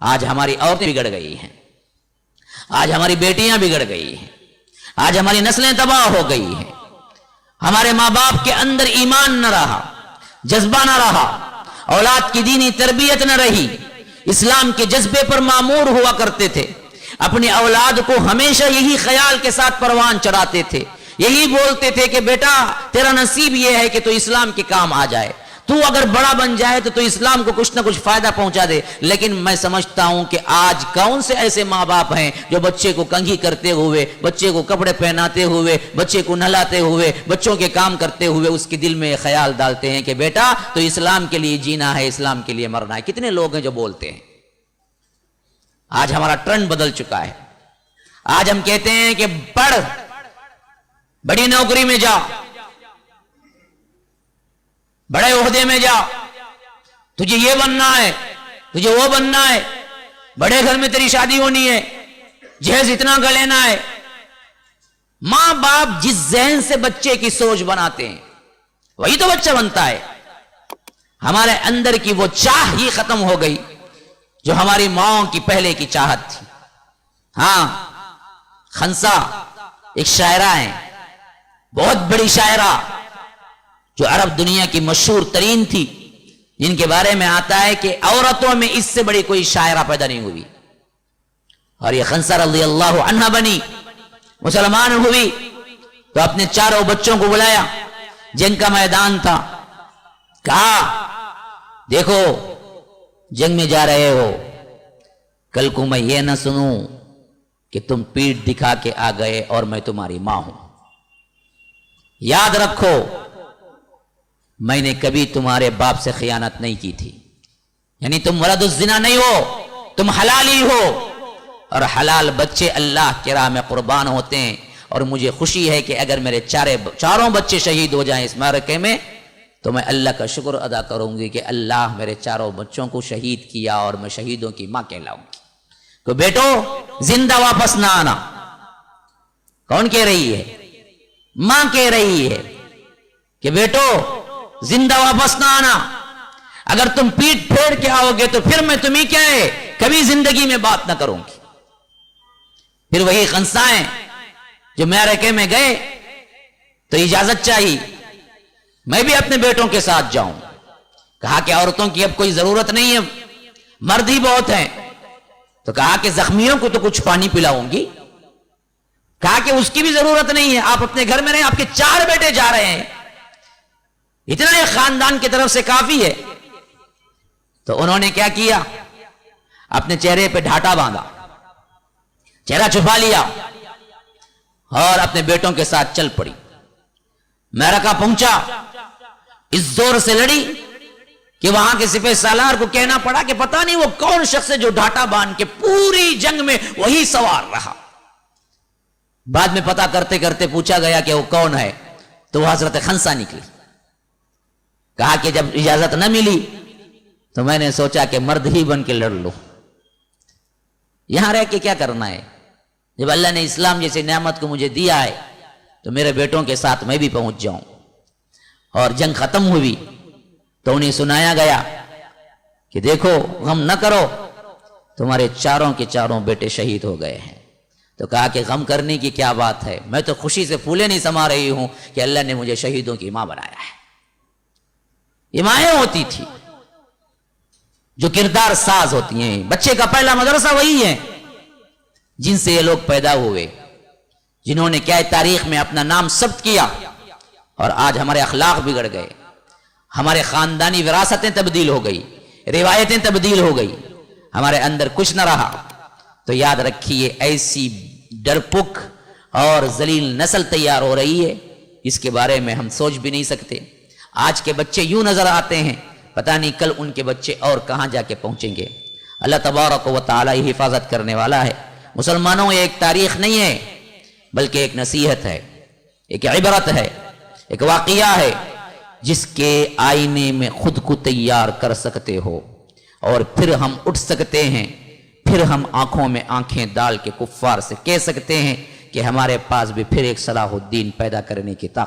آج ہماری عورتیں بگڑ گئی ہیں، آج ہماری بیٹیاں بگڑ گئی ہیں، آج ہماری نسلیں تباہ ہو گئی ہیں۔ ہمارے ماں باپ کے اندر ایمان نہ رہا، جذبہ نہ رہا، اولاد کی دینی تربیت نہ رہی، اسلام کے جذبے پر معمور ہوا کرتے تھے، اپنی اولاد کو ہمیشہ یہی خیال کے ساتھ پروان چڑھاتے تھے، یہی بولتے تھے کہ بیٹا تیرا نصیب یہ ہے کہ تو اسلام کے کام آ جائے، تو اگر بڑا بن جائے تو اسلام کو کچھ نہ کچھ فائدہ پہنچا دے۔ لیکن میں سمجھتا ہوں کہ آج کون سے ایسے ماں باپ ہیں جو بچے کو کنگھی کرتے ہوئے، بچے کو کپڑے پہناتے ہوئے، بچے کو نہلاتے ہوئے، بچوں کے کام کرتے ہوئے اس کے دل میں خیال ڈالتے ہیں کہ بیٹا تو اسلام کے لیے جینا ہے، اسلام کے لیے مرنا ہے۔ کتنے لوگ ہیں جو بولتے ہیں؟ آج ہمارا ٹرینڈ بدل چکا ہے۔ آج ہم کہتے ہیں کہ پڑھ، بڑی نوکری میں جا، بڑے عہدے میں جا، تجھے یہ بننا ہے، تجھے وہ بننا ہے، بڑے گھر میں تیری شادی ہونی ہے، جہیز اتنا کا لینا ہے۔ ماں باپ جس ذہن سے بچے کی سوچ بناتے ہیں وہی تو بچہ بنتا ہے۔ ہمارے اندر کی وہ چاہ ہی ختم ہو گئی جو ہماری ماں کی پہلے کی چاہت تھی۔ ہاں، خنسا ایک شاعرہ ہیں، بہت بڑی شاعرہ جو عرب دنیا کی مشہور ترین تھی، جن کے بارے میں آتا ہے کہ عورتوں میں اس سے بڑی کوئی شاعرہ پیدا نہیں ہوئی، اور یہ خنسا رضی اللہ عنہ بنی، مسلمان ہوئی تو اپنے چاروں بچوں کو بلایا، جنگ کا میدان تھا، کہا دیکھو جنگ میں جا رہے ہو، کل کو میں یہ نہ سنوں کہ تم پیٹھ دکھا کے آ گئے اور میں تمہاری ماں ہوں۔ یاد رکھو میں نے کبھی تمہارے باپ سے خیانت نہیں کی تھی، یعنی تم ولد الزنا نہیں ہو، تم حلالی ہو، اور حلال بچے اللہ کی راہ میں قربان ہوتے ہیں۔ اور مجھے خوشی ہے کہ اگر میرے چاروں بچے شہید ہو جائیں اس معرکے میں تو میں اللہ کا شکر ادا کروں گی کہ اللہ میرے چاروں بچوں کو شہید کیا اور میں شہیدوں کی ماں کہلاؤں گی۔ تو بیٹو زندہ واپس نہ آنا، کون کہہ رہی ہے؟ ماں کہہ رہی ہے کہ بیٹو زندہ واپس نہ آنا، اگر تم پیٹ پھیر کے آؤ گے تو پھر میں تمہیں کیا ہے کبھی زندگی میں بات نہ کروں گی۔ پھر وہی خنسائیں جو معرکے میں گئے تو اجازت چاہیے میں بھی اپنے بیٹوں کے ساتھ جاؤں، کہا کہ عورتوں کی اب کوئی ضرورت نہیں ہے، مرد ہی بہت ہیں، تو کہا کہ زخمیوں کو تو کچھ پانی پلاؤں گی، کہا کہ اس کی بھی ضرورت نہیں ہے، آپ اپنے گھر میں رہیں، آپ کے 4 بیٹے جا رہے ہیں، اتنا ایک خاندان کی طرف سے کافی ہے۔ تو انہوں نے کیا کیا؟ اپنے چہرے پہ ڈھاٹا باندھا، چہرہ چھپا لیا اور اپنے بیٹوں کے ساتھ چل پڑی۔ معرکہ پہنچا، اس زور سے لڑی کہ وہاں کے سپہ سالار کو کہنا پڑا کہ پتہ نہیں وہ کون شخص ہے جو ڈھاٹا باندھ کے پوری جنگ میں وہی سوار رہا۔ بعد میں پتہ کرتے کرتے پوچھا گیا کہ وہ کون ہے، تو وہ حضرت خنسا نکلی۔ کہا کہ جب اجازت نہ ملی تو میں نے سوچا کہ مرد ہی بن کے لڑ لو، یہاں رہ کے کیا کرنا ہے؟ جب اللہ نے اسلام جیسی نعمت کو مجھے دیا ہے تو میرے بیٹوں کے ساتھ میں بھی پہنچ جاؤں۔ اور جنگ ختم ہوئی تو انہیں سنایا گیا کہ دیکھو غم نہ کرو، تمہارے چاروں کے چاروں بیٹے شہید ہو گئے ہیں۔ تو کہا کہ غم کرنے کی کیا بات ہے، میں تو خوشی سے پھولے نہیں سما رہی ہوں کہ اللہ نے مجھے شہیدوں کی ماں بنایا ہے۔ یہ مائیں ہوتی تھی جو کردار ساز ہوتی ہیں، بچے کا پہلا مدرسہ وہی ہے جن سے یہ لوگ پیدا ہوئے، جنہوں نے کیا تاریخ میں اپنا نام ثبت کیا، اور آج ہمارے اخلاق بگڑ گئے، ہمارے خاندانی وراثتیں تبدیل ہو گئی، روایتیں تبدیل ہو گئی، ہمارے اندر کچھ نہ رہا۔ تو یاد رکھیے ایسی ڈرپک اور ذلیل نسل تیار ہو رہی ہے اس کے بارے میں ہم سوچ بھی نہیں سکتے۔ آج کے بچے یوں نظر آتے ہیں، پتہ نہیں کل ان کے بچے اور کہاں جا کے پہنچیں گے۔ اللہ تبارک و تعالی ہی حفاظت کرنے والا ہے۔ مسلمانوں یہ ایک تاریخ نہیں ہے بلکہ ایک نصیحت ہے، ایک عبرت ہے، ایک واقعہ ہے جس کے آئینے میں خود کو تیار کر سکتے ہو، اور پھر ہم اٹھ سکتے ہیں، پھر ہم آنکھوں میں آنکھیں ڈال کے کفار سے کہہ سکتے ہیں کہ ہمارے پاس بھی پھر ایک صلاح الدین پیدا کرنے کی طاقت